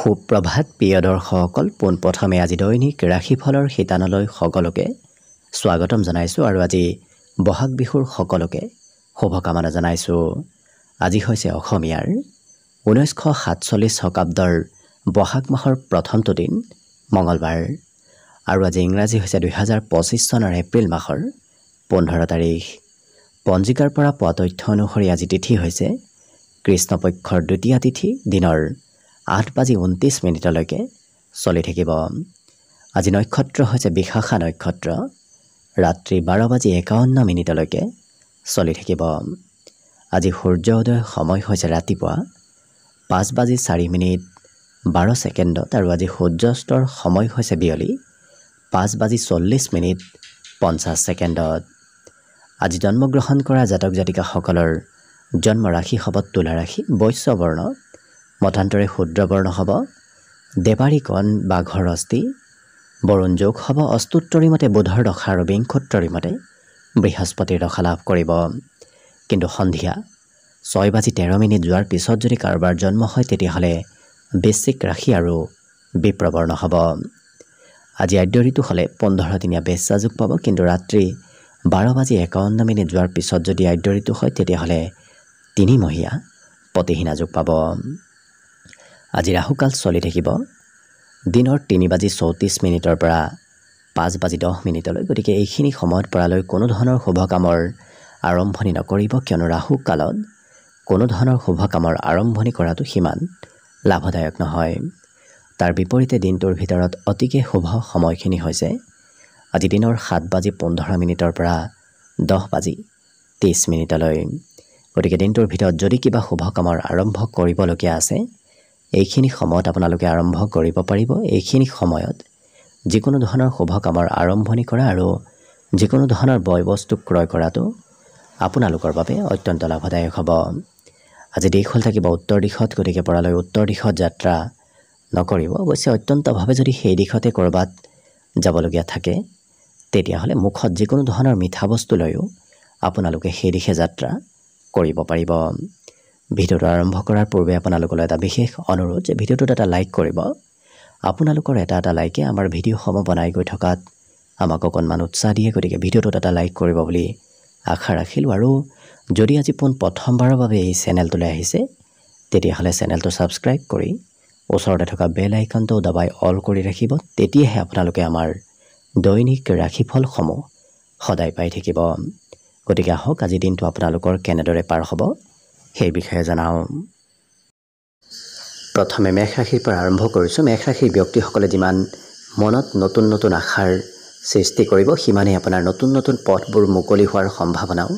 সুপ্ৰভাত প্ৰিয় দৰ্শকসকল, পোনপ্ৰথমে আজি দৈনিক ৰাশিফলৰ শিতানলৈ সকলোকে স্বাগতম জনাইছোঁ আৰু আজি বহাগ বিহুৰ সকলোকে শুভকামনা জনাইছোঁ। আজি হৈছে অসমীয়াৰ 1947 শকাব্দৰ বহাগ মাহৰ প্ৰথমটো দিন মঙলবাৰ আৰু আজি ইংৰাজী হৈছে 2025 চনৰ এপ্ৰিল মাহৰ 15 তাৰিখ। পঞ্জিকাৰ পৰা পোৱা তথ্য অনুসৰি আজি তিথি হৈছে কৃষ্ণপক্ষৰ দ্বিতীয়া তিথি, দিনৰ 8:29 চলি থাকিব। আজি নক্ষত্ৰ হৈছে বিশাখা নক্ষত্ৰ, ৰাত্ৰি 12:51 চলি থাকিব। আজি সূৰ্য উদয় সময় হৈছে ৰাতিপুৱা 5:04 আৰু আজি সূৰ্যাস্তৰ সময় হৈছে বিয়লি 5:40 আজি জন্মগ্ৰহণ কৰা জাতক জাতিকাসকলৰ জন্ম ৰাশি হ'ব তুলা ৰাশি, বৈশ্য বৰ্ণ, মতান্তৰে শূদ্ৰ বৰ্ণ হ'ব, দেৱাৰী কণ বাঘৰ অস্থি, বৰুণ যোগ হ'ব, অস্তুত্তৰী মতে বুধৰ দশা আৰু বিংশোত্তৰী মতে বৃহস্পতিৰ দশা লাভ কৰিব। কিন্তু সন্ধিয়া 6:13 যোৱাৰ পিছত যদি কাৰোবাৰ জন্ম হয় তেতিয়াহ'লে বৃশ্চিক ৰাশি আৰু বিপ্ৰবৰ্ণ হ'ব। আজি আদ্য ঋতু হ'লে 15 দিনীয়া বেশ্যা যোগ পাব, কিন্তু ৰাত্ৰি 12:51 যোৱাৰ পিছত যদি আদ্য ঋতু হয় তেতিয়াহ'লে 3 মহীয়া প্ৰতিহীনা যোগ পাব। আজি ৰাহুকাল চলি থাকিব দিনৰ 3:34 পৰা 5:10। গতিকে এইখিনি সময়ত পৰালৈ কোনো ধৰণৰ শুভ কামৰ আৰম্ভণি নকৰিব, কিয়নো ৰাহু কালত কোনো ধৰণৰ শুভ কামৰ আৰম্ভণি কৰাটো সিমান লাভদায়ক নহয়। তাৰ বিপৰীতে দিনটোৰ ভিতৰত অতিকে শুভ সময়খিনি হৈছে আজি দিনৰ 7:15 পৰা 10:30। গতিকে দিনটোৰ ভিতৰত যদি কিবা শুভ কামৰ আৰম্ভ কৰিবলগীয়া আছে এইখিনি সময়ত আপোনালোকে আৰম্ভ কৰিব পাৰিব। এইখিনি সময়ত যিকোনো ধৰণৰ শুভ কামৰ আৰম্ভণি কৰা আৰু যিকোনো ধৰণৰ বয় বস্তু ক্ৰয় কৰাটো আপোনালোকৰ বাবে অত্যন্ত লাভদায়ক হ'ব। আজি দিশ হ'ল থাকিব উত্তৰ দিশত, গতিকে পৰালৈ উত্তৰ দিশত যাত্ৰা নকৰিব। অৱশ্যে অত্যন্তভাৱে যদি সেই দিশতে ক'ৰবাত যাবলগীয়া থাকে তেতিয়াহ'লে মুখত যিকোনো ধৰণৰ মিঠা বস্তু লৈও আপোনালোকে সেই দিশে যাত্ৰা কৰিব পাৰিব। ভিডিঅ'টো আৰম্ভ কৰাৰ পূৰ্বে আপোনালোকলৈ এটা বিশেষ অনুৰোধ যে ভিডিঅ'টোত এটা লাইক কৰিব। আপোনালোকৰ এটা লাইকে আমাৰ ভিডিঅ'সমূহ বনাই গৈ থকাত আমাক অকণমান উৎসাহ দিয়ে, গতিকে ভিডিঅ'টোত এটা লাইক কৰিব বুলি আশা ৰাখিলোঁ। আৰু যদি আজি প্ৰথমবাৰৰ বাবে এই চেনেলটোলৈ আহিছে তেতিয়াহ'লে চেনেলটো ছাবস্ক্ৰাইব কৰি ওচৰতে থকা বেল আইকনটো দবাই অল কৰি ৰাখিব, তেতিয়াহে আপোনালোকে আমাৰ দৈনিক ৰাশিফলসমূহ সদায় পাই থাকিব। গতিকে আহক আজি দিনটো আপোনালোকৰ কেনেদৰে পাৰ হ'ব সেই বিষয়ে জনাওঁ। প্ৰথমে মেষ ৰাশিৰ পৰা আৰম্ভ কৰিছোঁ। মেষ ৰাশিৰ ব্যক্তিসকলে যিমান মনত নতুন নতুন আশাৰ সৃষ্টি কৰিব সিমানেই আপোনাৰ নতুন নতুন পথবোৰ মুকলি হোৱাৰ সম্ভাৱনাও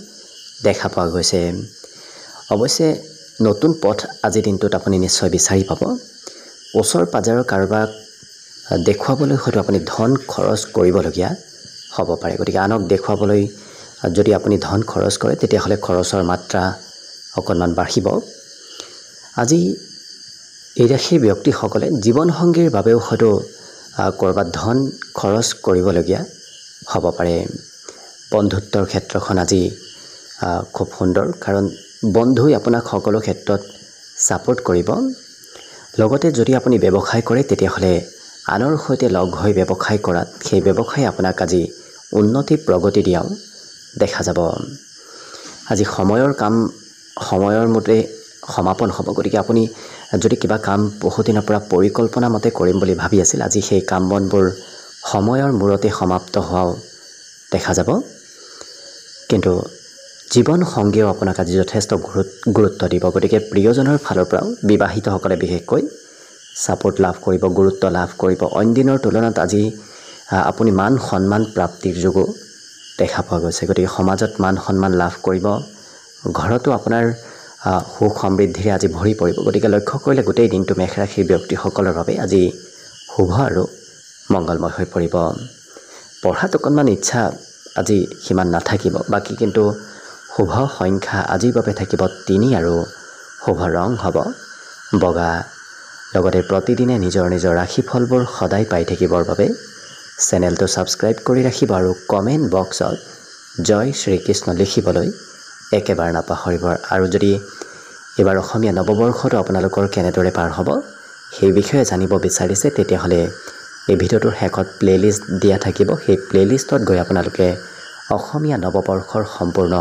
দেখা পোৱা গৈছে। অৱশ্যে নতুন পথ আজিৰ দিনটোত আপুনি নিশ্চয় বিচাৰি পাব। ওচৰ পাজৰৰ কাৰোবাক দেখুৱাবলৈ হয়তো আপুনি ধন খৰচ কৰিবলগীয়া হ'ব পাৰে। গতিকে আনক দেখুৱাবলৈ যদি আপুনি ধন খৰচ কৰে তেতিয়াহ'লে খৰচৰ মাত্ৰা অকণমান বাঢ়িব। আজি এই ৰাশিৰ ব্যক্তিসকলে জীৱনসংগীৰ বাবেও হয়তো ক'ৰবাত ধন খৰচ কৰিবলগীয়া হ'ব পাৰে। বন্ধুত্বৰ ক্ষেত্ৰখন আজি খুব সুন্দৰ, কাৰণ বন্ধুই আপোনাক সকলো ক্ষেত্ৰত ছাপোৰ্ট কৰিব। লগতে যদি আপুনি ব্যৱসায় কৰে তেতিয়াহ'লে আনৰ সৈতে লগ হৈ ব্যৱসায় কৰাত সেই ব্যৱসায় আপোনাক আজি উন্নতি প্ৰগতি দিয়াও দেখা যাব। আজি সময়ৰ কাম সময়ৰ মতে সমাপন হ'ব। গতিকে আপুনি যদি কিবা কাম বহুদিনৰ পৰা পৰিকল্পনা মতে কৰিম বুলি ভাবি আছিল, আজি সেই কাম বনবোৰ সময়ৰ মূৰতে সমাপ্ত হোৱাও দেখা যাব। কিন্তু জীৱন সংগীয়েও আপোনাক আজি যথেষ্ট গুৰুত্ব দিব। গতিকে প্ৰিয়জনৰ ফালৰ পৰাও বিবাহিতসকলে বিশেষকৈ ছাপোৰ্ট লাভ কৰিব, গুৰুত্ব লাভ কৰিব। অইন দিনৰ তুলনাত আজি আপুনি মান সন্মান প্ৰাপ্তিৰ যোগো দেখা পোৱা গৈছে। গতিকে সমাজত মান সন্মান লাভ কৰিব, ঘৰতো আপোনাৰ সুখ সমৃদ্ধিৰে আজি ভৰি পৰিব। গতিকে লক্ষ্য কৰিলে গোটেই দিনটো মেষ ৰাশিৰ ব্যক্তিসকলৰ বাবে আজি শুভ আৰু মংগলময় হৈ পৰিব। পঢ়াত অকণমান ইচ্ছা আজি সিমান নাথাকিব, বাকী কিন্তু শুভ সংখ্যা আজিৰ বাবে থাকিব 3 আৰু শুভ ৰং হ'ব বগা। লগতে প্ৰতিদিনে নিজৰ নিজৰ ৰাশিফলবোৰ সদায় পাই থাকিবৰ বাবে চেনেলটো ছাবস্ক্ৰাইব কৰি ৰাখিব আৰু কমেণ্ট বক্সত জয় শ্ৰীকৃষ্ণ লিখিবলৈ একেবাৰে নাপাহৰিব। আৰু যদি এইবাৰ অসমীয়া নৱবৰ্ষটো আপোনালোকৰ কেনেদৰে পাৰ হ'ব সেই বিষয়ে জানিব বিচাৰিছে তেতিয়াহ'লে এই ভিডিঅ'টোৰ শেষত প্লেলিষ্ট দিয়া থাকিব। সেই প্লেলিষ্টত গৈ আপোনালোকে অসমীয়া নৱবৰ্ষৰ সম্পূৰ্ণ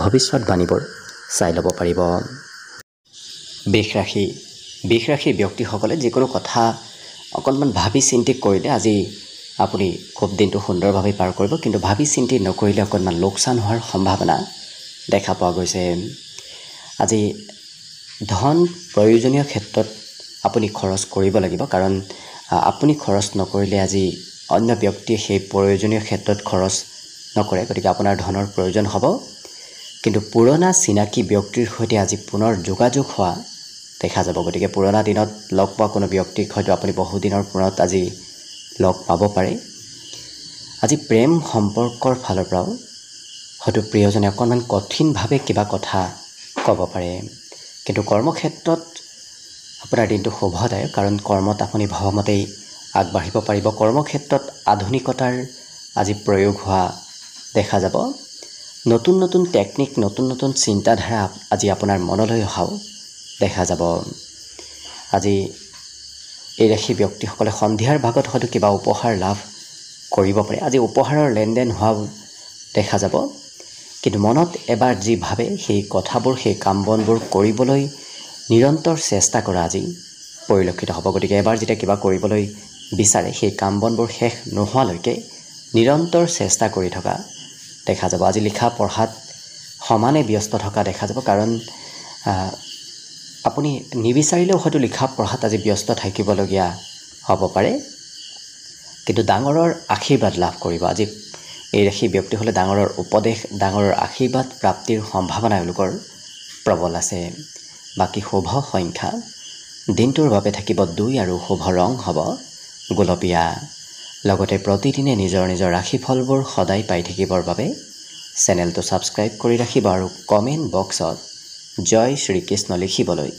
ভৱিষ্যতবাণীবোৰ চাই ল'ব পাৰিব। বিষ ৰাশি ব্যক্তিসকলে যিকোনো কথা অকণমান ভাবি চিন্তি কৰিলে আজি আপুনি খুব দিনটো সুন্দৰভাৱে পাৰ কৰিব, কিন্তু ভাবি চিন্তি নকৰিলে অকণমান লোকচান হোৱাৰ সম্ভাৱনা দেখা পোৱা গৈছে। আজি ধন প্ৰয়োজনীয় ক্ষেত্ৰত আপুনি খৰচ কৰিব লাগিব, কাৰণ আপুনি খৰচ নকৰিলে আজি অন্য ব্যক্তিয়ে সেই প্ৰয়োজনীয় ক্ষেত্ৰত খৰচ নকৰে, গতিকে আপোনাৰ ধনৰ প্ৰয়োজন হ'ব। কিন্তু পুৰণা চিনাকি ব্যক্তিৰ সৈতে আজি পুনৰ যোগাযোগ হোৱা দেখা যাব। গতিকে পুৰণা দিনত লগ পোৱা কোনো ব্যক্তিক হয়তো আপুনি বহুদিনৰ মূৰত আজি লগ পাব পাৰে। আজি প্ৰেম সম্পৰ্কৰ ফালৰ পৰাও হয়তো প্ৰিয়জনে অকণমান কঠিনভাৱে কিবা কথা ক'ব পাৰে। কিন্তু কৰ্মক্ষেত্ৰত আপোনাৰ দিনটো শুভদায়ক, কাৰণ কৰ্মত আপুনি ভবামতেই আগবাঢ়িব পাৰিব। কৰ্মক্ষেত্ৰত আধুনিকতাৰ আজি প্ৰয়োগ হোৱা দেখা যাব। নতুন নতুন টেকনিক, নতুন নতুন চিন্তাধাৰা আজি আপোনাৰ মনলৈ অহাও দেখা যাব। আজি এই ৰাশি ব্যক্তিসকলে সন্ধিয়াৰ ভাগত হয়তো কিবা উপহাৰ লাভ কৰিব পাৰে। আজি উপহাৰৰ লেনদেন হোৱাও দেখা যাব। কিন্তু মনত এবাৰ যি ভাবে সেই কথাবোৰ, সেই কাম বনবোৰ কৰিবলৈ নিৰন্তৰ চেষ্টা কৰা আজি পৰিলক্ষিত হ'ব। গতিকে এবাৰ যেতিয়া কিবা কৰিবলৈ বিচাৰে সেই কাম বনবোৰ শেষ নোহোৱালৈকে নিৰন্তৰ চেষ্টা কৰি থকা দেখা যাব। আজি লিখা পঢ়াত সমানে ব্যস্ত থকা দেখা যাব, কাৰণ আপুনি নিবিচাৰিলেও হয়তো লিখা পঢ়াত আজি ব্যস্ত থাকিবলগীয়া হ'ব পাৰে। কিন্তু ডাঙৰৰ আশীৰ্বাদ লাভ কৰিব। আজি এই ৰাশি ব্যক্তি হ'লে ডাঙৰৰ উপদেশ, ডাঙৰৰ আশীৰ্বাদ প্ৰাপ্তিৰ সম্ভাৱনা এওঁলোকৰ প্ৰবল আছে। বাকী শুভ সংখ্যা দিনটোৰ বাবে থাকিব 2 আৰু শুভ ৰং হ'ব গোলপীয়া। লগতে প্ৰতিদিনে নিজৰ নিজৰ ৰাশিফলবোৰ সদায় পাই থাকিবৰ বাবে চেনেলটো ছাবস্ক্ৰাইব কৰি ৰাখিব আৰু কমেণ্ট বক্সত জয় শ্ৰীকৃষ্ণ লিখিবলৈ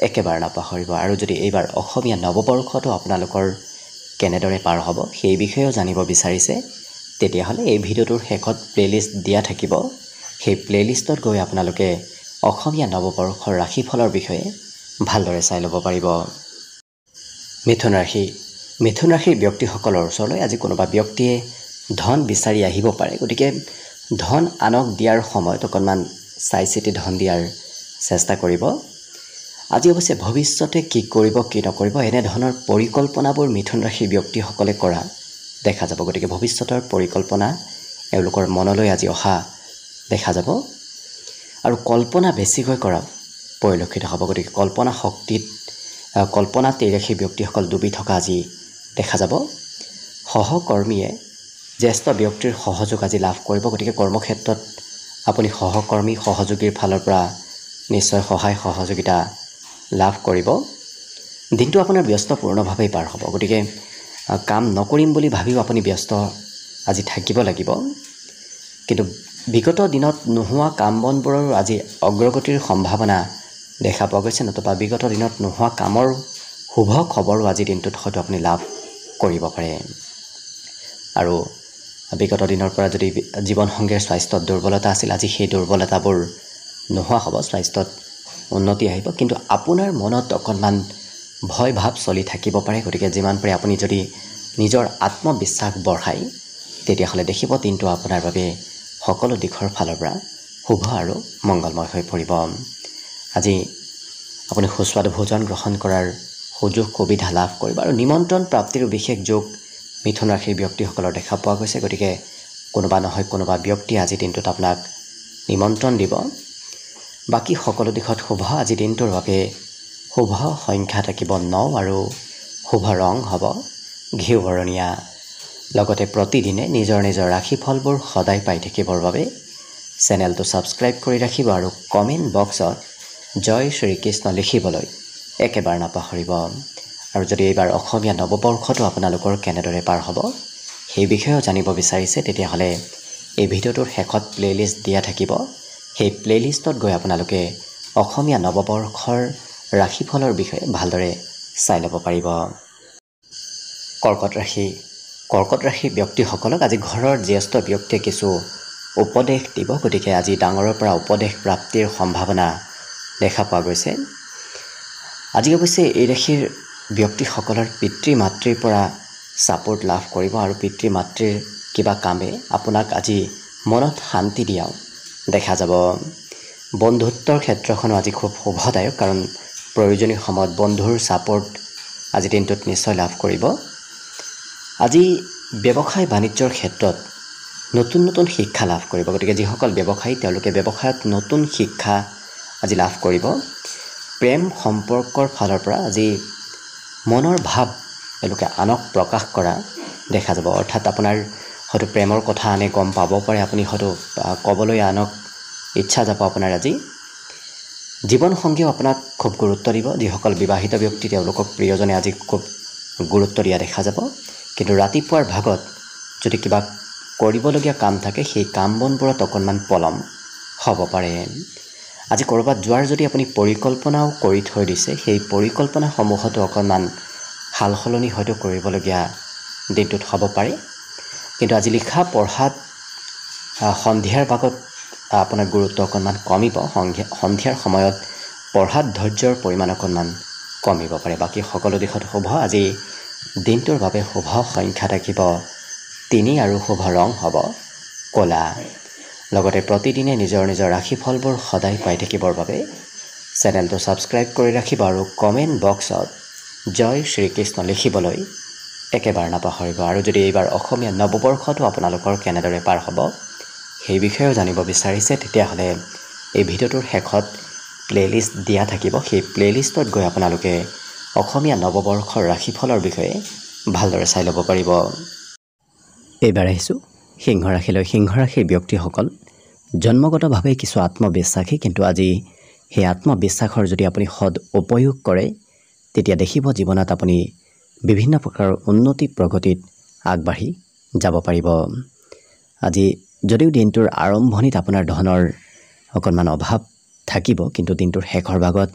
একেবাৰে নাপাহৰিব। আৰু যদি এইবাৰ অসমীয়া নৱবৰ্ষটো আপোনালোকৰ কেনেদৰে পাৰ হ'ব সেই বিষয়েও জানিব বিচাৰিছে তেতিয়াহ'লে এই ভিডিঅ'টোৰ শেষত প্লেলিষ্ট দিয়া থাকিব। সেই প্লেলিষ্টত গৈ আপোনালোকে অসমীয়া নৱবৰ্ষৰ ৰাশিফলৰ বিষয়ে ভালদৰে চাই ল'ব পাৰিব। মিথুন ৰাশিৰ ব্যক্তিসকলৰ ওচৰলৈ আজি কোনোবা ব্যক্তিয়ে ধন বিচাৰি আহিব পাৰে। গতিকে ধন আনক দিয়াৰ সময়ত অকণমান চাই চিতি ধন দিয়াৰ চেষ্টা কৰিব। আজি অৱশ্যে ভৱিষ্যতে কি কৰিব কি নকৰিব এনেধৰণৰ পৰিকল্পনাবোৰ মিথুন ৰাশিৰ ব্যক্তিসকলে কৰা দেখা যাব। গতিকে ভৱিষ্যতৰ পৰিকল্পনা এওঁলোকৰ মনলৈ আজি অহা দেখা যাব আৰু কল্পনা বেছিকৈ কৰা পৰিলক্ষিত হ'ব। গতিকে কল্পনাত এই ৰাশিৰ ব্যক্তিসকল ডুবি থকা আজি দেখা যাব। সহকৰ্মীয়ে জ্যেষ্ঠ ব্যক্তিৰ সহযোগ আজি লাভ কৰিব। গতিকে কৰ্মক্ষেত্ৰত আপুনি সহকৰ্মী সহযোগীৰ ফালৰ পৰা নিশ্চয় সহায় সহযোগিতা লাভ কৰিব। দিনটো আপোনাৰ ব্যস্তপূৰ্ণভাৱেই পাৰ হ'ব। গতিকে কাম নকৰিম বুলি ভাবিও আপুনি ব্যস্ত আজি থাকিব লাগিব। কিন্তু বিগত দিনত নোহোৱা কাম বনবোৰৰ আজি অগ্ৰগতিৰ সম্ভাৱনা দেখা পোৱা গৈছে, নতুবা বিগত দিনত নোহোৱা কামৰ শুভ খবৰো আজি দিনটোত হয়তো আপুনি লাভ কৰিব পাৰে। আৰু বিগত দিনৰ পৰা যদি জীৱনসংগীৰ স্বাস্থ্যত দুৰ্বলতা আছিল, আজি সেই দুৰ্বলতাবোৰ নোহোৱা হ'ব, স্বাস্থ্যত উন্নতি আহিব। কিন্তু আপোনাৰ মনত অকণমান ভয় ভাৱ চলি থাকিব পাৰে। গতিকে যিমান পাৰে আপুনি যদি নিজৰ আত্মবিশ্বাস বঢ়ায় তেতিয়াহ'লে দেখিব দিনটো আপোনাৰ বাবে সকলো দিশৰ ফালৰ পৰা শুভ আৰু মংগলময় হৈ পৰিব। আজি আপুনি সুস্বাদু ভোজন গ্ৰহণ কৰাৰ সুযোগ সুবিধা লাভ কৰিব আৰু নিমন্ত্ৰণ প্ৰাপ্তিৰো বিশেষ যোগ মিথুন ৰাশিৰ ব্যক্তিসকলৰ দেখা পোৱা গৈছে। গতিকে কোনোবা নহয় কোনোবা ব্যক্তিয়ে আজি দিনটোত আপোনাক নিমন্ত্ৰণ দিব। বাকী সকলো দিশত শুভ। আজি দিনটোৰ বাবে শুভ সংখ্যা থাকিব 9 আৰু শুভ ৰং হ'ব ঘিউ বৰণীয়া। লগতে প্ৰতিদিনে নিজৰ নিজৰ ৰাশিফলবোৰ সদায় পাই থাকিবৰ বাবে চেনেলটো ছাবস্ক্ৰাইব কৰি ৰাখিব আৰু কমেণ্ট বক্সত জয় শ্ৰীকৃষ্ণ লিখিবলৈ একেবাৰে নাপাহৰিব। আৰু যদি এইবাৰ অসমীয়া নৱবৰ্ষটো আপোনালোকৰ কেনেদৰে পাৰ হ'ব সেই বিষয়েও জানিব বিচাৰিছে তেতিয়াহ'লে এই ভিডিঅ'টোৰ শেষত প্লেলিষ্ট দিয়া থাকিব। সেই প্লেলিষ্টত গৈ আপোনালোকে অসমীয়া নৱবৰ্ষৰ ৰাশিফলৰ বিষয়ে ভালদৰে চাই ল'ব পাৰিব। কৰ্কট ৰাশি ব্যক্তিসকলক আজি ঘৰৰ জ্যেষ্ঠ ব্যক্তিয়ে কিছু উপদেশ দিব। গতিকে আজি ডাঙৰৰ পৰা উপদেশ প্ৰাপ্তিৰ সম্ভাৱনা দেখা পোৱা গৈছে। আজি অৱশ্যে এই ৰাশিৰ ব্যক্তিসকলৰ পিতৃ মাতৃৰ পৰা ছাপোৰ্ট লাভ কৰিব আৰু পিতৃ মাতৃৰ কিবা কামে আপোনাক আজি মনত শান্তি দিয়াও দেখা যাব। বন্ধুত্বৰ ক্ষেত্ৰখনো আজি খুব শুভদায়ক, কাৰণ প্ৰয়োজনীয় সময়ত বন্ধুৰ ছাপোৰ্ট আজি দিনটোত নিশ্চয় লাভ কৰিব। আজি ব্যৱসায় বাণিজ্যৰ ক্ষেত্ৰত নতুন নতুন শিক্ষা লাভ কৰিব। গতিকে যিসকল ব্যৱসায়ী তেওঁলোকে ব্যৱসায়ত নতুন শিক্ষা আজি লাভ কৰিব। প্ৰেম সম্পৰ্কৰ ফালৰ পৰা আজি মনৰ ভাৱ এওঁলোকে আনক প্ৰকাশ কৰা দেখা যাব। অৰ্থাৎ আপোনাৰ হয়তো প্ৰেমৰ কথা আনে গম পাব পাৰে, আপুনি হয়তো ক'বলৈ আনক ইচ্ছা যাব আপোনাৰ আজি। জীৱনসংগীয়েও আপোনাক খুব গুৰুত্ব দিব। যিসকল বিবাহিত ব্যক্তি তেওঁলোকক প্ৰিয়জনে আজি খুব গুৰুত্ব দিয়া দেখা যাব। কিন্তু ৰাতিপুৱাৰ ভাগত যদি কিবা কৰিবলগীয়া কাম থাকে সেই কাম বনবোৰত অকণমান পলম হ'ব পাৰে। আজি ক'ৰবাত যোৱাৰ যদি আপুনি পৰিকল্পনাও কৰি থৈ দিছে, সেই পৰিকল্পনাসমূহতো অকণমান সাল সলনি হয়তো কৰিবলগীয়া দিনটোত হ'ব পাৰে। কিন্তু আজি লিখা পঢ়াত সন্ধিয়াৰ ভাগত আপোনাৰ গুৰুত্ব অকণমান কমিব। সন্ধিয়াৰ সময়ত পঢ়াত ধৈৰ্যৰ পৰিমাণ অকণমান কমিব পাৰে। বাকী সকলো দিশত শুভ। আজি দিনটোৰ বাবে শুভ সংখ্যা থাকিব 3 আৰু শুভ ৰং হ'ব ক'লা। লগতে প্ৰতিদিনে নিজৰ নিজৰ ৰাশিফলবোৰ সদায় পাই থাকিবৰ বাবে চেনেলটো ছাবস্ক্ৰাইব কৰি ৰাখিব আৰু কমেণ্ট বক্সত জয় শ্ৰীকৃষ্ণ লিখিবলৈ একেবাৰে নাপাহৰিব। আৰু যদি এইবাৰ অসমীয়া নৱবৰ্ষটো আপোনালোকৰ কেনেদৰে পাৰ হ'ব সেই বিষয়েও জানিব বিচাৰিছে, তেতিয়াহ'লে এই ভিডিঅ'টোৰ শেষত প্লে'লিষ্ট দিয়া থাকিব। সেই প্লে'লিষ্টত গৈ আপোনালোকে অসমীয়া নৱবৰ্ষৰ ৰাশিফলৰ বিষয়ে ভালদৰে চাই ল'ব পাৰিব। এইবাৰ আহিছোঁ সিংহ ৰাশিলৈ। সিংহ ৰাশিৰ ব্যক্তিসকল জন্মগতভাৱে কিছু আত্মবিশ্বাসী, কিন্তু আজি সেই আত্মবিশ্বাসৰ যদি আপুনি সদ উপয়োগ কৰে তেতিয়া দেখিব জীৱনত আপুনি বিভিন্ন প্ৰকাৰৰ উন্নতি প্ৰগতিত আগবাঢ়ি যাব পাৰিব। আজি যদিও দিনটোৰ আৰম্ভণিত আপোনাৰ ধনৰ অকণমান অভাৱ থাকিব, কিন্তু দিনটোৰ শেষৰ ভাগত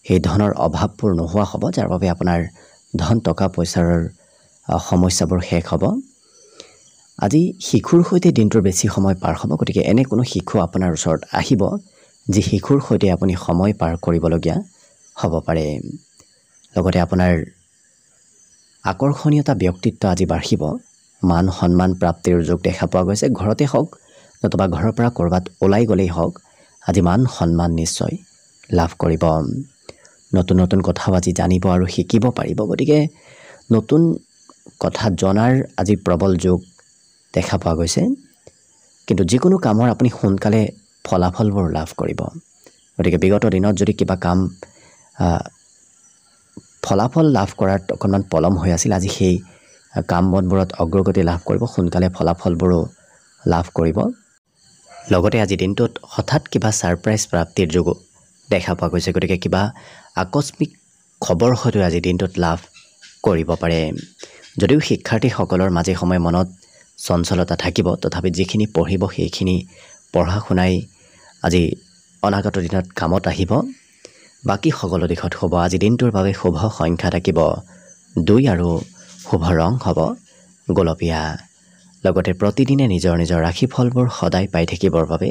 সেই ধনৰ অভাৱবোৰ নোহোৱা হ'ব, যাৰ বাবে আপোনাৰ ধন টকা পইচাৰ সমস্যাবোৰ শেষ হ'ব। আজি শিশুৰ সৈতে দিনটোৰ বেছি সময় পাৰ হ'ব। গতিকে এনে কোনো শিশু আপোনাৰ ওচৰত আহিব যি শিশুৰ সৈতে আপুনি সময় পাৰ কৰিবলগীয়া হ'ব পাৰে। লগতে আপোনাৰ আকৰ্ষণীয়তা ব্যক্তিত্ব আজি বাঢ়িব। মান সন্মান প্ৰাপ্তিৰ যোগ দেখা পোৱা গৈছে। ঘৰতে হওক নতুবা ঘৰৰ পৰা ক'ৰবাত ওলাই গ'লেই হওক আজি মান সন্মান নিশ্চয় লাভ কৰিব। নতুন নতুন কথাও আজি জানিব আৰু শিকিব পাৰিব। গতিকে নতুন কথা জনাৰ আজি প্ৰবল যোগ দেখা পোৱা গৈছে। কিন্তু যিকোনো কামৰ আপুনি সোনকালে ফলাফলবোৰ লাভ কৰিব। গতিকে বিগত দিনত যদি কিবা কাম ফলাফল লাভ কৰাত অকণমান পলম হৈ আছিল, আজি সেই কাম বনবোৰত অগ্ৰগতি লাভ কৰিব, সোনকালে ফলাফলবোৰো লাভ কৰিব। লগতে আজি দিনটোত হঠাৎ কিবা ছাৰপ্ৰাইজ প্ৰাপ্তিৰ যোগো দেখা পোৱা গৈছে। গতিকে কিবা আকস্মিক খবৰ হয়তো আজি দিনটোত লাভ কৰিব পাৰে। যদিও শিক্ষাৰ্থীসকলৰ মাজে সময়ে মনত চঞ্চলতা থাকিব, তথাপি যিখিনি পঢ়িব সেইখিনি পঢ়া শুনাই আজি অনাগত দিনত কামত আহিব। বাকী সকলো দিশত শুভ। আজি দিনটোৰ বাবে শুভ সংখ্যা থাকিব 2 আৰু শুভ ৰং হ'ব গোলপীয়া। লগতে প্ৰতিদিনে নিজৰ নিজৰ ৰাশিফলবোৰ সদায় পাই থাকিবৰ বাবে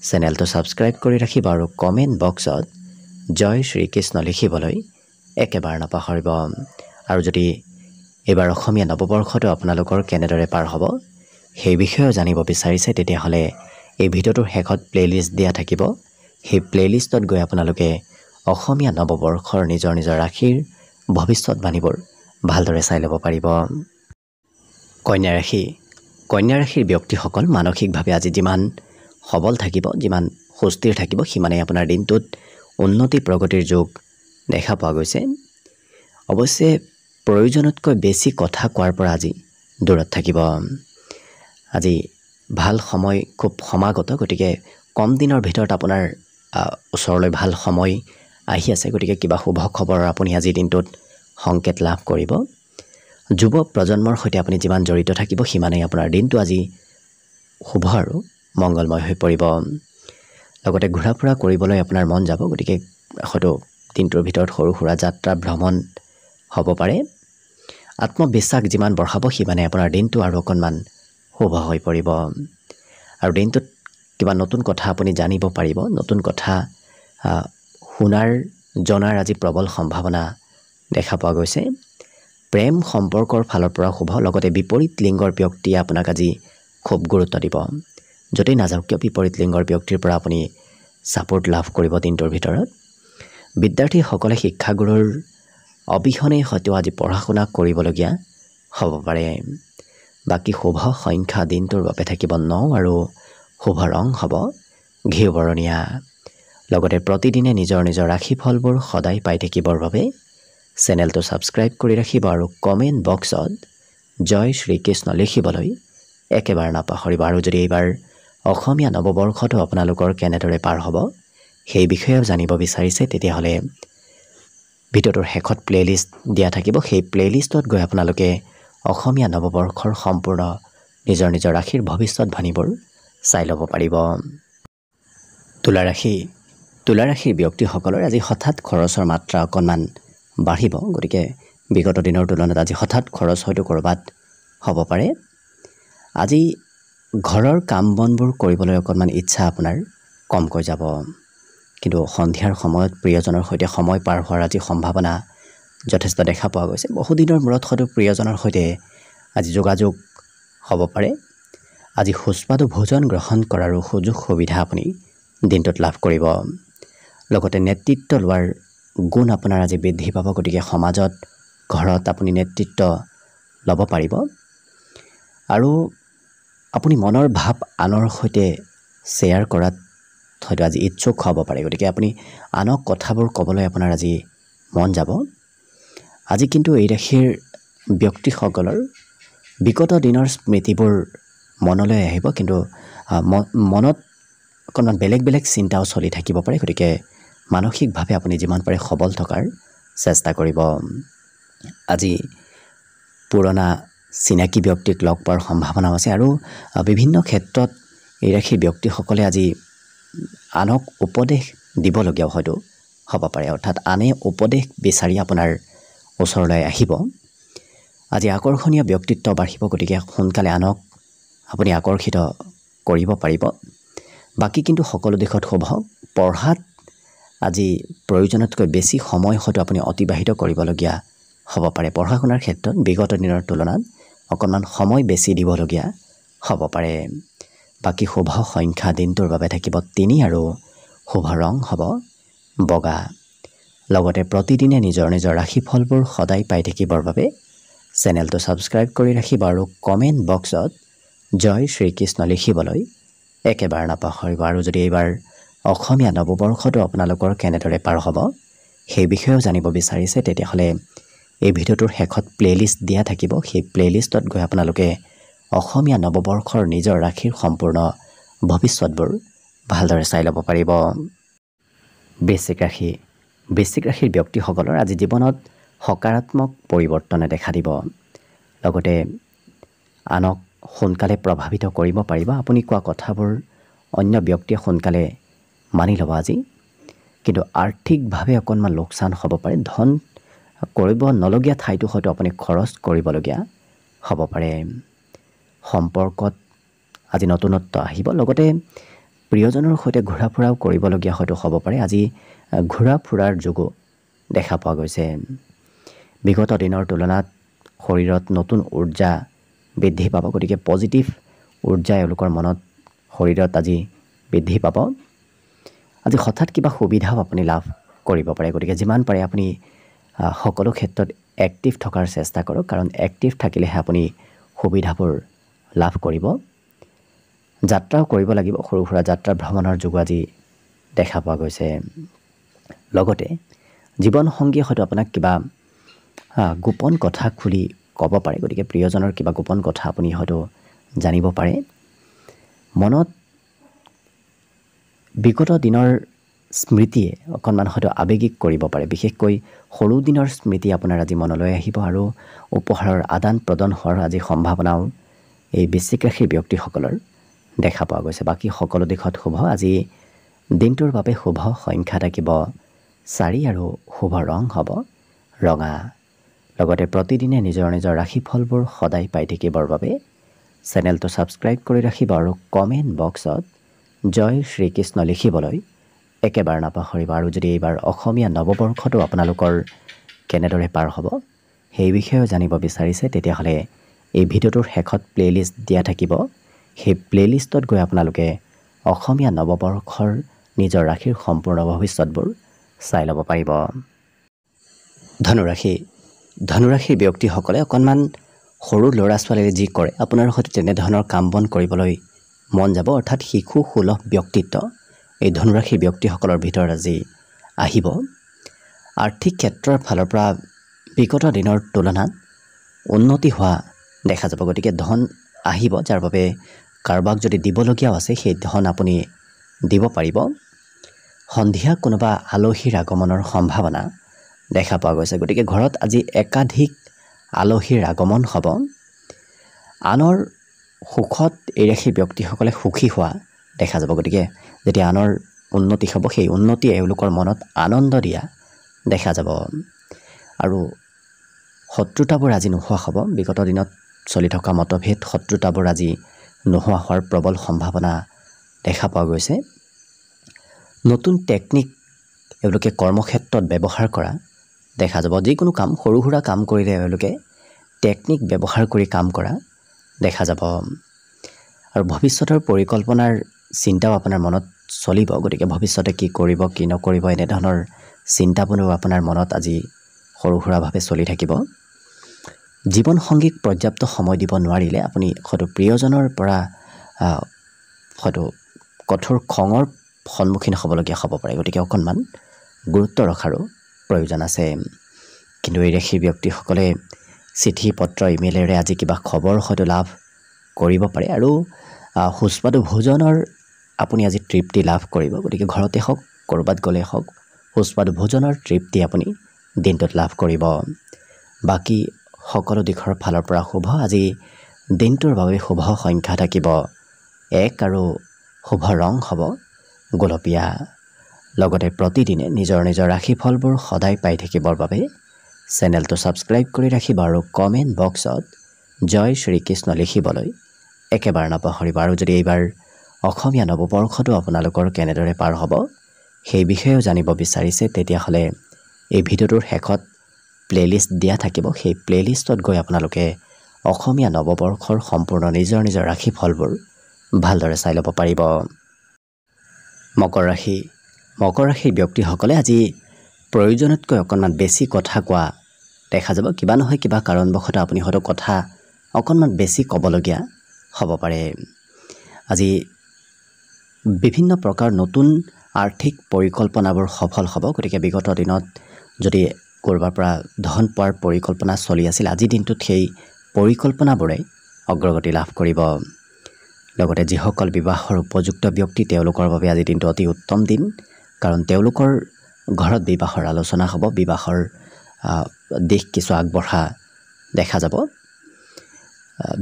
চেনেলটো ছাবস্ক্ৰাইব কৰি ৰাখিব আৰু কমেণ্ট বক্সত জয় শ্ৰীকৃষ্ণ লিখিবলৈ একেবাৰে নাপাহৰিব। আৰু যদি এইবাৰ অসমীয়া নৱবৰ্ষটো আপোনালোকৰ কেনেদৰে পাৰ হ'ব সেই বিষয়েও জানিব বিচাৰিছে, তেতিয়াহ'লে এই ভিডিঅ'টোৰ শেষত প্লে'লিষ্ট দিয়া থাকিব। সেই প্লে'লিষ্টত গৈ আপোনালোকে অসমীয়া নৱবৰ্ষৰ নিজৰ নিজৰ ৰাশিৰ ভৱিষ্যতবাণীবোৰ ভালদৰে চাই ল'ব পাৰিব। কন্যা ৰাশি। কন্যা ৰাশিৰ ব্যক্তিসকল মানসিকভাৱে আজি যিমান সবল থাকিব, যিমান সুস্থিৰ থাকিব, সিমানেই আপোনাৰ দিনটোত উন্নতি প্ৰগতিৰ যোগ দেখা পোৱা গৈছে। অৱশ্যে প্ৰয়োজনতকৈ বেছি কথা কোৱাৰ পৰা আজি দূৰত থাকিব। আজি ভাল সময় খুব সমাগত, গতিকে কম দিনৰ ভিতৰত আপোনাৰ ওচৰলৈ ভাল সময় আহি আছে। গতিকে কিবা শুভ খবৰৰ আপুনি আজিৰ দিনটোত সংকেত লাভ কৰিব। যুৱ প্ৰজন্মৰ সৈতে আপুনি যিমান জড়িত থাকিব সিমানেই আপোনাৰ দিনটো আজি শুভ আৰু মংগলময় হৈ পৰিব। লগতে ঘূৰা ফুৰা কৰিবলৈ আপোনাৰ মন যাব। গতিকে হয়তো দিনটোৰ ভিতৰত সৰু সুৰা যাত্ৰা ভ্ৰমণ হ'ব পাৰে। আত্মবিশ্বাস যিমান বঢ়াব সিমানে আপোনাৰ দিনটো আৰু অকণমান শুভ হৈ পৰিব। আৰু দিনটোত কিবা নতুন কথা আপুনি জানিব পাৰিব। নতুন কথা জনাৰ আজি প্ৰবল সম্ভাৱনা দেখা পোৱা গৈছে। প্ৰেম সম্পৰ্কৰ ফালৰ পৰা শুভ, লগতে বিপৰীত লিংগৰ ব্যক্তিয়ে আপোনাক আজি খুব গুৰুত্ব দিব। য'তেই নাযাওক কিয় বিপৰীত লিংগৰ ব্যক্তিৰ পৰা আপুনি ছাপোৰ্ট লাভ কৰিব দিনটোৰ ভিতৰত। বিদ্যাৰ্থীসকলে শিক্ষাগুৰুৰ অবিহনে হয়তো আজি পঢ়া শুনা কৰিবলগীয়া হ'ব পাৰে। বাকী শুভ সংখ্যা দিনটোৰ বাবে থাকিব 9 আৰু শুভ ৰং হ'ব ঘিউ বৰণীয়া। লগতে প্ৰতিদিনে নিজৰ নিজৰ ৰাশিফলবোৰ সদায় পাই থাকিবৰ বাবে চেনেলটো ছাবস্ক্ৰাইব কৰি ৰাখিব আৰু কমেণ্ট বক্সত জয় শ্ৰীকৃষ্ণ লিখিবলৈ একেবাৰে নাপাহৰিব। আৰু যদি এইবাৰ অসমীয়া নৱবৰ্ষটো আপোনালোকৰ কেনেদৰে পাৰ হ'ব সেই বিষয়েও জানিব বিচাৰিছে, তেতিয়াহ'লে ভিডিঅ'টোৰ শেষত প্লে'লিষ্ট দিয়া থাকিব। সেই প্লে'লিষ্টত গৈ আপোনালোকে অসমীয়া নৱবৰ্ষৰ সম্পূৰ্ণ নিজৰ নিজৰ ৰাশিৰ ভৱিষ্যতবাণীবোৰ চাই ল'ব পাৰিব। তুলা ৰাশিৰ ব্যক্তিসকলৰ আজি হঠাৎ খৰচৰ মাত্ৰা অকণমান বাঢ়িব। গতিকে বিগত দিনৰ তুলনাত আজি হঠাৎ খৰচ হয়তো ক'ৰবাত হ'ব পাৰে। আজি ঘৰৰ কাম বনবোৰ কৰিবলৈ অকণমান ইচ্ছা আপোনাৰ কমকৈ যাব, কিন্তু সন্ধিয়াৰ সময়ত প্ৰিয়জনৰ সৈতে সময় পাৰ হোৱাৰ আজি সম্ভাৱনা যথেষ্ট দেখা পোৱা গৈছে। বহুদিনৰ মূৰত হয়তো প্ৰিয়জনৰ সৈতে আজি যোগাযোগ হ'ব পাৰে। আজি সুস্বাদু ভোজন গ্ৰহণ কৰাৰো সুযোগ সুবিধা আপুনি দিনটোত লাভ কৰিব। লগতে নেতৃত্ব লোৱাৰ গুণ আপোনাৰ আজি বৃদ্ধি পাব। গতিকে সমাজত ঘৰত আপুনি নেতৃত্ব ল'ব পাৰিব আৰু আপুনি মনৰ ভাৱ আনৰ সৈতে শ্বেয়াৰ কৰাত হয়তো আজি ইচ্ছুক হ'ব পাৰে। গতিকে আপুনি আনক কথাবোৰ ক'বলৈ আপোনাৰ আজি মন যাব। আজি কিন্তু এই ৰাশিৰ ব্যক্তিসকলৰ বিগত দিনৰ স্মৃতিবোৰ মনলৈ আহিব, কিন্তু মনত অকণমান বেলেগ বেলেগ চিন্তাও চলি থাকিব পাৰে। গতিকে মানসিকভাৱে আপুনি যিমান পাৰে সবল থকাৰ চেষ্টা কৰিব। আজি পুৰণা চিনাকি ব্যক্তিক লগ পোৱাৰ সম্ভাৱনাও আছে আৰু বিভিন্ন ক্ষেত্ৰত এই ৰাশিৰ ব্যক্তিসকলে আজি আনক উপদেশ দিবলগীয়াও হয়তো হ'ব পাৰে, অৰ্থাৎ আনে উপদেশ বিচাৰি আপোনাৰ ওচৰলৈ আহিব। আজি আকৰ্ষণীয় ব্যক্তিত্ব বাঢ়িব, গতিকে সোনকালে আনক আপুনি আকৰ্ষিত কৰিব পাৰিব। বাকী কিন্তু সকলো দিশত শুভ। পঢ়াত আজি প্ৰয়োজনতকৈ বেছি সময় হয়তো আপুনি অতিবাহিত কৰিবলগীয়া হ'ব পাৰে। পঢ়া শুনাৰ ক্ষেত্ৰত বিগত দিনৰ তুলনাত অকণমান সময় বেছি দিবলগীয়া হ'ব পাৰে। বাকী শুভ সংখ্যা দিনটোৰ বাবে থাকিব 3 আৰু শুভ ৰং হ'ব বগা। লগতে প্ৰতিদিনে নিজৰ নিজৰ ৰাশিফলবোৰ সদায় পাই থাকিবৰ বাবে চেনেলটো ছাবস্ক্ৰাইব কৰি ৰাখিব আৰু কমেণ্ট বক্সত জয় শ্ৰীকৃষ্ণ লিখিবলৈ একেবাৰে নাপাহৰিব। আৰু যদি এইবাৰ অসমীয়া নৱবৰ্ষটো আপোনালোকৰ কেনেদৰে পাৰ হ'ব সেই বিষয়েও জানিব বিচাৰিছে, তেতিয়াহ'লে এই ভিডিঅ'টোৰ শেষত প্লে'লিষ্ট দিয়া থাকিব। সেই প্লে'লিষ্টত গৈ আপোনালোকে অসমীয়া নৱবৰ্ষৰ নিজৰ ৰাশিৰ সম্পূৰ্ণ ভৱিষ্যতবোৰ ভালদৰে চাই ল'ব পাৰিব। বৃশ্চিক ৰাশিৰ ব্যক্তিসকলৰ আজি জীৱনত সকাৰাত্মক পৰিৱৰ্তনে দেখা দিব। লগতে আনক সোনকালে প্ৰভাৱিত কৰিব পাৰিব। আপুনি কোৱা কথাবোৰ অন্য ব্যক্তিয়ে সোনকালে মানি ল'ব আজি। কিন্তু আৰ্থিকভাৱে অকণমান লোকচান হ'ব পাৰে। ধন কৰিব নলগীয়া ঠাইতো হয়তো আপুনি খৰচ কৰিবলগীয়া হ'ব পাৰে। সম্পৰ্কত আজি নতুনত্ব আহিব। লগতে প্ৰিয়জনৰ সৈতে ঘূৰা ফুৰাও কৰিবলগীয়া হয়তো হ'ব পাৰে। আজি ঘূৰা ফুৰাৰ যোগো দেখা পোৱা গৈছে। বিগত দিনৰ তুলনাত শৰীৰত নতুন উৰ্জা বৃদ্ধি পাব। গতিকে পজিটিভ উৰ্জা এওঁলোকৰ মনত শৰীৰত আজি বৃদ্ধি পাব। আজি হঠাৎ কিবা সুবিধাও আপুনি লাভ কৰিব পাৰে। গতিকে যিমান পাৰে আপুনি সকলো ক্ষেত্ৰত এক্টিভ থকাৰ চেষ্টা কৰক, কাৰণ এক্টিভ থাকিলেহে আপুনি সুবিধাবোৰ লাভ কৰিব। যাত্ৰাও কৰিব লাগিব, সৰু সুৰা যাত্ৰা ভ্ৰমণৰ যোগো আজি দেখা পোৱা গৈছে। লগতে জীৱনসংগীয়ে হয়তো আপোনাক কিবা গোপন কথা খুলি ক'ব পাৰে। গতিকে প্ৰিয়জনৰ কিবা গোপন কথা আপুনি হয়তো জানিব পাৰে। মনত বিগত দিনৰ স্মৃতিয়ে অকণমান হয়তো আৱেগিক কৰিব পাৰে। বিশেষকৈ সৰু দিনৰ স্মৃতি আপোনাৰ আজি মনলৈ আহিব আৰু উপহাৰৰ আদান প্ৰদান হোৱাৰ আজি সম্ভাৱনাও এই বৃশ্চিক ৰাশিৰ ব্যক্তিসকলৰ দেখা পোৱা গৈছে। বাকী সকলো দিশত শুভ। আজি দিনটোৰ বাবে শুভ সংখ্যা থাকিব 4 আৰু শুভ ৰং হ'ব ৰঙা। লগতে প্ৰতিদিনে নিজৰ নিজৰ ৰাশিফলবোৰ সদায় পাই থাকিবৰ বাবে চেনেলটো ছাবস্ক্ৰাইব কৰি ৰাখিব আৰু কমেণ্ট বক্সত জয় শ্ৰীকৃষ্ণ লিখিবলৈ একেবাৰে নাপাহৰিব। আৰু যদি এইবাৰ অসমীয়া নৱবৰ্ষটো আপোনালোকৰ কেনেদৰে পাৰ হ'ব সেই বিষয়েও জানিব বিচাৰিছে তেতিয়াহ'লে এই ভিডিঅ'টোৰ শেষত প্লে'লিষ্ট দিয়া থাকিব। সেই প্লে'লিষ্টত গৈ আপোনালোকে অসমীয়া নৱবৰ্ষৰ নিজৰ ৰাশিৰ সম্পূৰ্ণ ভৱিষ্যতবোৰ চাই ল'ব পাৰিব। ধনুৰাশিৰ ব্যক্তিসকলে অকণমান সৰু ল'ৰা ছোৱালীয়ে যি কৰে আপোনাৰ সৈতে তেনেধৰণৰ কাম বন কৰিবলৈ মন যাব, অৰ্থাৎ শিশু সুলভ ব্যক্তিত্ব এই ধনুৰাশিৰ ব্যক্তিসকলৰ ভিতৰত আজি আহিব। আৰ্থিক ক্ষেত্ৰৰ ফালৰ পৰা বিগত দিনৰ তুলনাত উন্নতি হোৱা দেখা যাব, গতিকে ধন আহিব, যাৰ বাবে কাৰোবাক যদি দিবলগীয়াও আছে সেই ধন আপুনি দিব পাৰিব। সন্ধিয়া কোনোবা আলহীৰ আগমনৰ সম্ভাৱনা দেখা পোৱা গৈছে, গতিকে ঘৰত আজি একাধিক আলহীৰ আগমন হ'ব। আনৰ সুখত এই ৰাশিৰ ব্যক্তিসকলে সুখী হোৱা দেখা যাব, গতিকে যেতিয়া আনৰ উন্নতি হ'ব সেই উন্নতিয়ে এওঁলোকৰ মনত আনন্দ দিয়া দেখা যাব। আৰু শত্ৰুতাবোৰ আজি নোহোৱা হ'ব, বিগত দিনত চলি থকা মতভেদ শত্ৰুতাবোৰ আজি নোহোৱা হোৱাৰ প্ৰবল সম্ভাৱনা দেখা পোৱা গৈছে। নতুন টেকনিক এওঁলোকে কৰ্মক্ষেত্ৰত ব্যৱহাৰ কৰা দেখা যাব। যিকোনো কাম সৰু সুৰা কাম কৰিলে এওঁলোকে টেকনিক ব্যৱহাৰ কৰি কাম কৰা দেখা যাব। আৰু ভৱিষ্যতৰ পৰিকল্পনাৰ চিন্তাও আপোনাৰ মনত চলিব, গতিকে ভৱিষ্যতে কি কৰিব কি নকৰিব এনেধৰণৰ চিন্তাবোৰো আপোনাৰ মনত আজি সৰু সুৰাভাৱে চলি থাকিব। জীৱনসংগীক পৰ্যাপ্ত সময় দিব নোৱাৰিলে আপুনি হয়তো প্ৰিয়জনৰ পৰা হয়তো কঠোৰ খঙৰ সন্মুখীন হ'বলগীয়া হ'ব পাৰে, গতিকে অকণমান গুৰুত্ব ৰখাৰো প্ৰয়োজন আছে। কিন্তু এই ৰাশিৰ ব্যক্তিসকলে চিঠি পত্ৰ ইমেইলেৰে আজি কিবা খবৰ হয়তো লাভ কৰিব পাৰে আৰু সুস্বাদু ভোজনৰ আপুনি আজি তৃপ্তি লাভ কৰিব, গতিকে ঘৰতে হওক ক'ৰবাত গ'লে হওক সুস্বাদু ভোজনৰ তৃপ্তি আপুনি দিনটোত লাভ কৰিব। বাকী সকলো দিশৰ ফালৰ পৰা শুভ। আজি দিনটোৰ বাবে শুভ সংখ্যা থাকিব 1 আৰু শুভ ৰং হ'ব গোলপীয়া। লগতে প্ৰতিদিনে নিজৰ নিজৰ ৰাশিফলবোৰ সদায় পাই থাকিবৰ বাবে চেনেলটো ছাবস্ক্ৰাইব কৰি ৰাখিব আৰু কমেণ্ট বক্সত জয় শ্ৰীকৃষ্ণ লিখিবলৈ একেবাৰে নাপাহৰিব। আৰু যদি এইবাৰ অসমীয়া নৱবৰ্ষটো আপোনালোকৰ কেনেদৰে পাৰ হ'ব সেই বিষয়েও জানিব বিচাৰিছে তেতিয়াহ'লে এই ভিডিঅ'টোৰ শেষত প্লে'লিষ্ট দিয়া থাকিব। সেই প্লে'লিষ্টত গৈ আপোনালোকে অসমীয়া নৱবৰ্ষৰ সম্পূৰ্ণ নিজৰ নিজৰ ৰাশিফলবোৰ ভালদৰে চাই ল'ব পাৰিব। মকৰ ৰাশিৰ ব্যক্তিসকলে আজি প্ৰয়োজনতকৈ অকণমান বেছি কথা কোৱা দেখা যাব। কিবা নহয় কিবা কাৰণবশতঃ আপুনি হয়তো কথা অকণমান বেছি ক'বলগীয়া হ'ব পাৰে। আজি বিভিন্ন প্ৰকাৰ নতুন আৰ্থিক পৰিকল্পনাবোৰ সফল হ'ব, গতিকে বিগত দিনত যদি ক'ৰবাৰ পৰা ধন পোৱাৰ পৰিকল্পনা চলি আছিল আজিৰ দিনটোত সেই পৰিকল্পনাবোৰে অগ্ৰগতি লাভ কৰিব। লগতে যিসকল বিবাহৰ উপযুক্ত ব্যক্তি তেওঁলোকৰ বাবে আজিৰ দিনটো অতি উত্তম দিন, কাৰণ তেওঁলোকৰ ঘৰত বিবাহৰ আলোচনা হ'ব, বিবাহৰ দিশ কিছু আগবঢ়া দেখা যাব।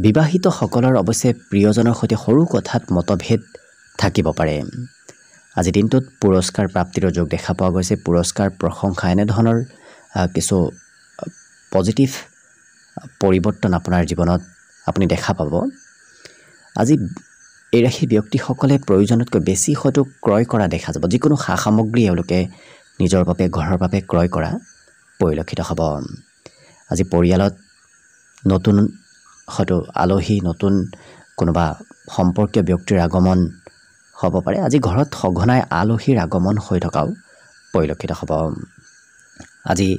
বিবাহিতসকলৰ অৱশ্যে প্ৰিয়জনৰ সৈতে সৰু কথাত মতভেদ থাকিব পাৰে। আজিৰ দিনটোত পুৰস্কাৰ প্ৰাপ্তিৰো যোগ দেখা পোৱা গৈছে। পুৰস্কাৰ প্ৰশংসা এনেধৰণৰ কিছু পজিটিভ পৰিৱৰ্তন আপোনাৰ জীৱনত আপুনি দেখা পাব। আজি এই ৰাশি ব্যক্তিসকলে প্ৰয়োজনতকৈ বেছি হয়তো ক্ৰয় কৰা দেখা যাব। যিকোনো সা সামগ্ৰী এওঁলোকে নিজৰ বাবে ঘৰৰ বাবে ক্ৰয় কৰা পৰিলক্ষিত হ'ব। আজি পৰিয়ালত নতুন হয়তো আলহী, নতুন কোনোবা সম্পৰ্কীয় ব্যক্তিৰ আগমন হ'ব পাৰে। আজি ঘৰত সঘনাই আলহীৰ আগমন হৈ থকাও পৰিলক্ষিত হ'ব। আজি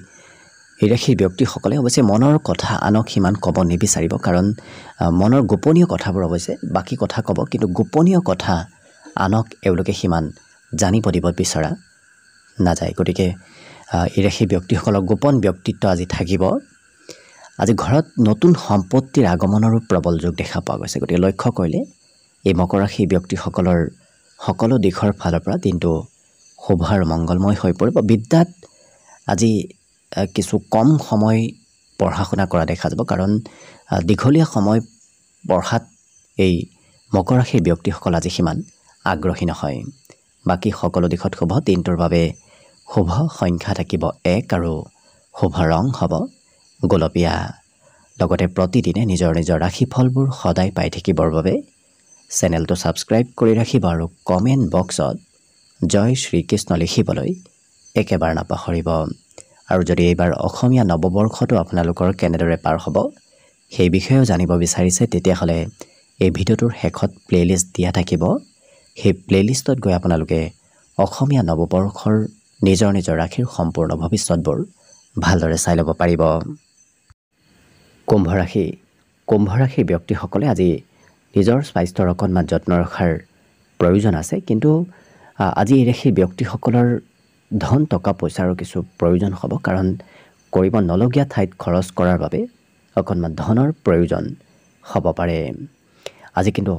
এই ৰাশিৰ ব্যক্তিসকলে অৱশ্যে মনৰ কথা আনক সিমান ক'ব নিবিচাৰিব, কাৰণ মনৰ গোপনীয় কথাবোৰ অৱশ্যে বাকী কথা ক'ব, কিন্তু গোপনীয় কথা আনক এওঁলোকে সিমান জানিব দিব বিচৰা নাযায়। গতিকে এই ৰাশিৰ ব্যক্তিসকলৰ গোপন ব্যক্তিত্ব আজি থাকিব। আজি ঘৰত নতুন সম্পত্তিৰ আগমনৰো প্ৰবল যোগ দেখা পোৱা গৈছে। গতিকে লক্ষ্য কৰিলে এই মকৰ ৰাশিৰ ব্যক্তিসকলৰ সকলো দিশৰ ফালৰ পৰা দিনটো শুভ আৰু মংগলময় হৈ পৰিব। বিদ্যাত আজি কিছু কম সময় পঢ়া শুনা কৰা দেখা যাব, কাৰণ দীঘলীয়া সময় পঢ়াত এই মকৰ ৰাশিৰ ব্যক্তিসকল আজি সিমান আগ্ৰহী নহয়। বাকী সকলো দিশত শুভ। দিনটোৰ বাবে শুভ সংখ্যা থাকিব 1 আৰু শুভ ৰং হ'ব গোলপীয়া। লগতে প্ৰতিদিনে নিজৰ নিজৰ ৰাশিফলবোৰ সদায় পাই থাকিবৰ বাবে চেনেলটো ছাবস্ক্ৰাইব কৰি ৰাখিব আৰু কমেণ্ট বক্সত জয় শ্ৰীকৃষ্ণ লিখিবলৈ একেবাৰে নাপাহৰিব। আৰু যদি এইবাৰ অসমীয়া নৱবৰ্ষটো আপোনালোকৰ কেনেদৰে পাৰ হ'ব সেই বিষয়েও জানিব বিচাৰিছে তেতিয়াহ'লে এই ভিডিঅ'টোৰ শেষত প্লেলিষ্ট দিয়া থাকিব সেই প্লেলিষ্টত গৈ আপোনালোকে অসমীয়া নৱবৰ্ষৰ নিজৰ নিজৰ ৰাশিৰ সম্পূৰ্ণ ভৱিষ্যতবোৰ ভালদৰে চাই ল'ব পাৰিব কুম্ভ ৰাশিৰ ব্যক্তিসকলে আজি নিজৰ স্বাস্থ্যৰ অকণমান যত্ন ৰখাৰ প্ৰয়োজন আছে কিন্তু আজি এই ৰাশিৰ ব্যক্তিসকলৰ ধন টকা পইচাৰো কিছু প্ৰয়োজন হ'ব কাৰণ কৰিব নলগীয়া ঠাইত খৰচ কৰাৰ বাবে অকণমান ধনৰ প্ৰয়োজন হ'ব পাৰে আজি কিন্তু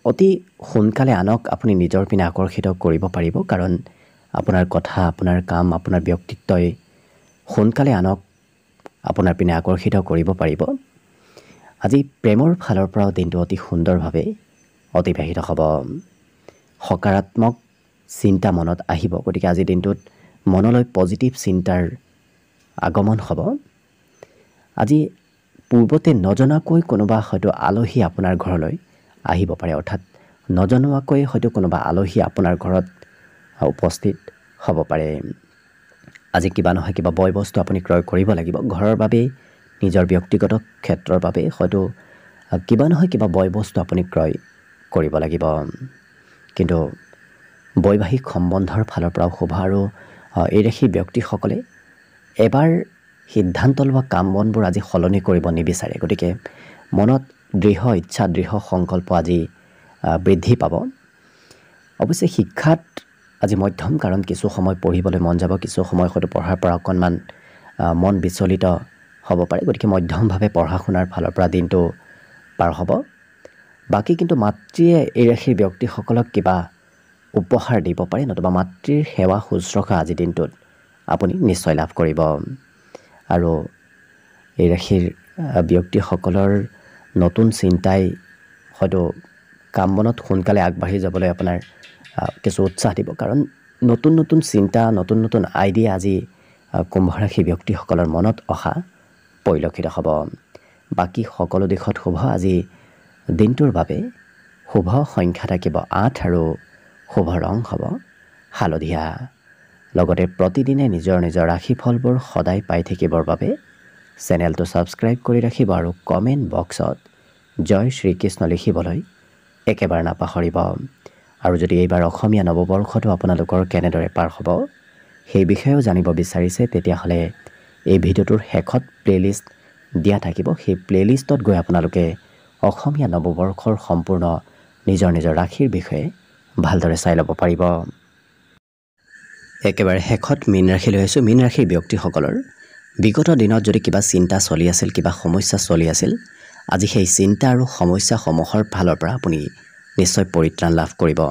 অতি সোনকালে আনক আপুনি নিজৰ পিনে আকৰ্ষিত কৰিব পাৰিব কাৰণ আপোনাৰ কথা আপোনাৰ কাম আপোনাৰ ব্যক্তিত্বই সোনকালে আনক আপোনাৰ পিনে আকৰ্ষিত কৰিব পাৰিব আজি প্ৰেমৰ ফালৰ পৰাও দিনটো অতি সুন্দৰভাৱে অতিবাহিত হ'ব সকাৰাত্মক চিন্তা মনত আহিব গতিকে আজিৰ দিনটোত মনলৈ পজিটিভ চিন্তাৰ আগমন হ'ব আজি পূৰ্বতে নজনাকৈ কোনোবা হয়তো আলহী আপোনাৰ ঘৰলৈ আহিব পাৰে অৰ্থাৎ নজনোৱাকৈ হয়তো কোনোবা আলহী আপোনাৰ ঘৰত উপস্থিত হ'ব পাৰে আজি কিবা নহয় কিবা বয় বস্তু আপুনি ক্ৰয় কৰিব লাগিব ঘৰৰ বাবে নিজৰ ব্যক্তিগত ক্ষেত্ৰৰ বাবে হয়তো কিবা নহয় কিবা বয় বস্তু আপুনি ক্ৰয় কৰিব লাগিব কিন্তু বৈবাহিক সম্বন্ধৰ ফালৰ পৰাও শুভ আৰু এই ৰাশিৰ ব্যক্তিসকলে এবাৰ সিদ্ধান্ত লোৱা কাম বনবোৰ আজি সলনি কৰিব নিবিচাৰে গতিকে মনত দৃঢ় ইচ্ছা দৃঢ় সংকল্প আজি বৃদ্ধি পাব অৱশ্যে শিক্ষাত আজি মধ্যম কাৰণ কিছু সময় পঢ়িবলৈ মন যাব কিছু সময় হয়তো পঢ়াৰ পৰা অকণমান মন বিচলিত হ'ব পাৰে গতিকে মধ্যমভাৱে পঢ়া শুনাৰ ফালৰ পৰা দিনটো পাৰ হ'ব বাকী কিন্তু মাতৃয়ে এই ৰাশিৰ ব্যক্তিসকলক কিবা উপহাৰ দিব পাৰে নতুবা মাতৃৰ সেৱা শুশ্ৰূষা আজিৰ দিনটোত আপুনি নিশ্চয় লাভ কৰিব আৰু এই ৰাশিৰ ব্যক্তিসকলৰ নতুন চিন্তাই হয়তো কাম বনত সোনকালে আগবাঢ়ি যাবলৈ আপোনাৰ কিছু উৎসাহ দিব কাৰণ নতুন নতুন চিন্তা নতুন নতুন আইডিয়া আজি কুম্ভ ৰাশি ব্যক্তিসকলৰ মনত অহা পৰিলক্ষিত হ'ব বাকী সকলো দিশত শুভ আজি দিনটোৰ বাবে শুভ সংখ্যা থাকিব 8 আৰু শুভ ৰং হ'ব হালধীয়া লগতে প্ৰতিদিনে নিজৰ নিজৰ ৰাশিফলবোৰ সদায় পাই থাকিবৰ বাবে চেনেলটো ছাবস্ক্ৰাইব কৰি ৰাখিব আৰু কমেণ্ট বক্সত জয় শ্ৰীকৃষ্ণ লিখিবলৈ একেবাৰে নাপাহৰিব আৰু যদি এইবাৰ অসমীয়া নৱবৰ্ষটো আপোনালোকৰ কেনেদৰে পাৰ হ'ব সেই বিষয়েও জানিব বিচাৰিছে তেতিয়াহ'লে এই ভিডিঅ'টোৰ শেষত প্লেলিষ্ট দিয়া থাকিব সেই প্লেলিষ্টত গৈ আপোনালোকে অসমীয়া নৱবৰ্ষৰ সম্পূৰ্ণ নিজৰ নিজৰ ৰাশিৰ বিষয়ে ভালদৰে চাই ল'ব পাৰিব একেবাৰে শেষত মীন ৰাশিলৈ আহিছোঁ মীন ৰাশিৰ ব্যক্তিসকলৰ বিগত দিনত যদি কিবা চিন্তা চলি আছিল কিবা সমস্যা চলি আছিল আজি সেই চিন্তা আৰু সমস্যাসমূহৰ ফালৰ পৰা আপুনি নিশ্চয় পৰিত্ৰাণ লাভ কৰিব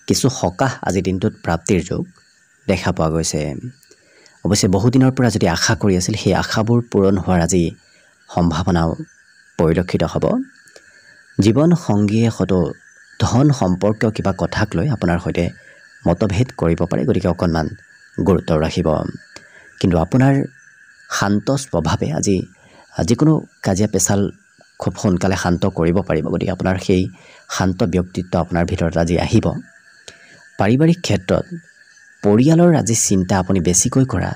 কিছু সকাহ আজি দিনটোত প্ৰাপ্তিৰ যোগ দেখা পোৱা গৈছে অৱশ্যে বহুদিনৰ পৰা যদি আশা কৰি আছিল সেই আশাবোৰ পূৰণ হোৱাৰ আজি সম্ভাৱনাও পৰিলক্ষিত হ'ব জীৱন সংগীয়ে হয়তো ধন সম্পৰ্কীয় কিবা কথাক লৈ আপোনাৰ সৈতে মতভেদ কৰিব পাৰে গতিকে অকণমান গুৰুত্ব ৰাখিব কিন্তু আপোনাৰ শান্ত স্বভাৱে আজি যিকোনো কাজিয়া পেচাল খুব সোনকালে শান্ত কৰিব পাৰিব গতিকে আপোনাৰ সেই শান্ত ব্যক্তিত্ব আপোনাৰ ভিতৰত আজি আহিব পাৰিবাৰিক ক্ষেত্ৰত পৰিয়ালৰ আজি চিন্তা আপুনি বেছিকৈ কৰা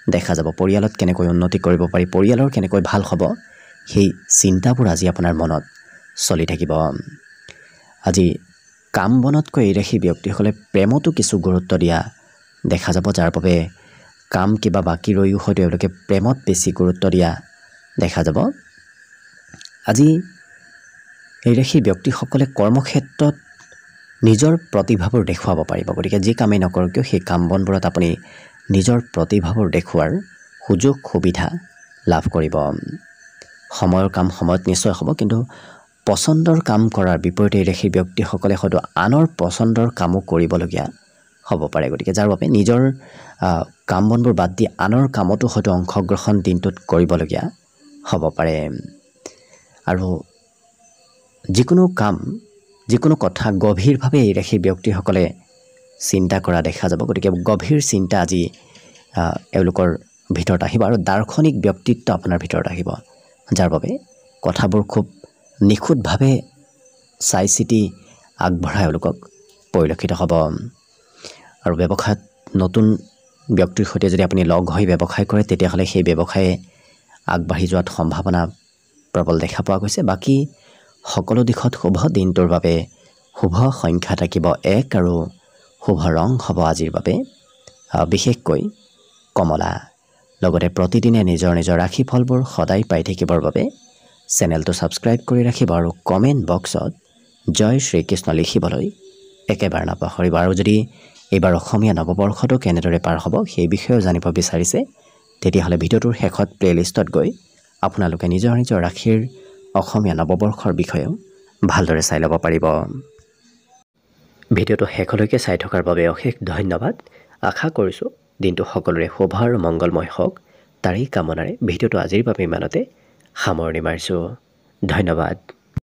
দেখা যাব পৰিয়ালত কেনেকৈ উন্নতি কৰিব পাৰি পৰিয়ালৰ কেনেকৈ ভাল হ'ব সেই চিন্তাবোৰ আজি আপোনাৰ মনত চলি থাকিব আজি কাম বনতকৈ এই ৰাশি ব্যক্তিসকলে প্ৰেমতো কিছু গুৰুত্ব দিয়া দেখা যাব যাৰ বাবে কাম কিবা বাকী ৰৈও হয়তো তেওঁলোকে প্ৰেমত বেছি গুৰুত্ব দিয়া দেখা যাব আজি এই ৰাশি ব্যক্তিসকলে কৰ্মক্ষেত্ৰত নিজৰ প্ৰতিভাবোৰ দেখুৱাব পাৰিব গতিকে যি কামেই নকৰক কিয় সেই কাম বনবোৰত আপুনি নিজৰ প্ৰতিভাবোৰ দেখুৱাৰ সুযোগ সুবিধা লাভ কৰিব সময়ৰ কাম সময়ত নিশ্চয় হ'ব কিন্তু পছন্দৰ কাম কৰাৰ বিপৰীতে এই ৰাশি ব্যক্তিসকলে হয়তো আনৰ পছন্দৰ কামো কৰিবলগীয়া হ'ব পাৰে গতিকে যাৰ বাবে নিজৰ কাম বনবোৰ বাদ দি আনৰ কামতো হয়তো অংশগ্ৰহণ দিনটোত কৰিবলগীয়া হ'ব পাৰে আৰু যিকোনো কাম যিকোনো কথা গভীৰভাৱে এই ৰাশি ব্যক্তিসকলে চিন্তা কৰা দেখা যাব গতিকে গভীৰ চিন্তা আজি এওঁলোকৰ ভিতৰত আহিব আৰু দাৰ্শনিক ব্যক্তিত্ব আপোনাৰ ভিতৰত আহিব যাৰ বাবে কথাবোৰ খুব নিখুঁতভাৱে চাই চিতি আগবঢ়াই এওঁলোকক পৰিলক্ষিত হ'ব আৰু ব্যৱসায়ত নতুন ব্যক্তিৰ সৈতে যদি আপুনি লগ হৈ ব্যৱসায় কৰে তেতিয়াহ'লে সেই ব্যৱসায়ে আগবাঢ়ি যোৱাত সম্ভাৱনা প্ৰবল দেখা পোৱা গৈছে। বাকী সকলো দিশত শুভ। দিনটোৰ বাবে শুভ সংখ্যা থাকিব 1 আৰু শুভ ৰং হ'ব আজিৰ বাবে বিশেষকৈ কমলা। লগতে প্ৰতিদিনে নিজৰ নিজৰ ৰাশিফলবোৰ সদায় পাই থাকিবৰ বাবে চেনেলটো ছাবস্ক্ৰাইব কৰি ৰাখিব আৰু কমেণ্ট বক্সত জয় শ্ৰীকৃষ্ণ লিখিবলৈ একেবাৰে নাপাহৰিব। আৰু যদি এইবাৰ অসমীয়া নৱবৰ্ষটো কেনেদৰে পাৰ হ'ব সেই বিষয়েও জানিব বিচাৰিছে তেতিয়াহ'লে ভিডিঅ'টোৰ শেষত প্লে'লিষ্টত গৈ আপোনালোকে নিজৰ নিজৰ ৰাশিৰ অসমীয়া নৱবৰ্ষৰ বিষয়েও ভালদৰে চাই ল'ব পাৰিব। ভিডিঅ'টো শেষলৈকে চাই থকাৰ বাবে অশেষ ধন্যবাদ। আশা কৰিছোঁ দিনটো সকলোৰে শুভ আৰু মংগলময় হওক তাৰেই কামনাৰে ভিডিঅ'টো আজিৰ বাবে ইমানতে সামৰণি মাৰিছোঁ। ধন্যবাদ।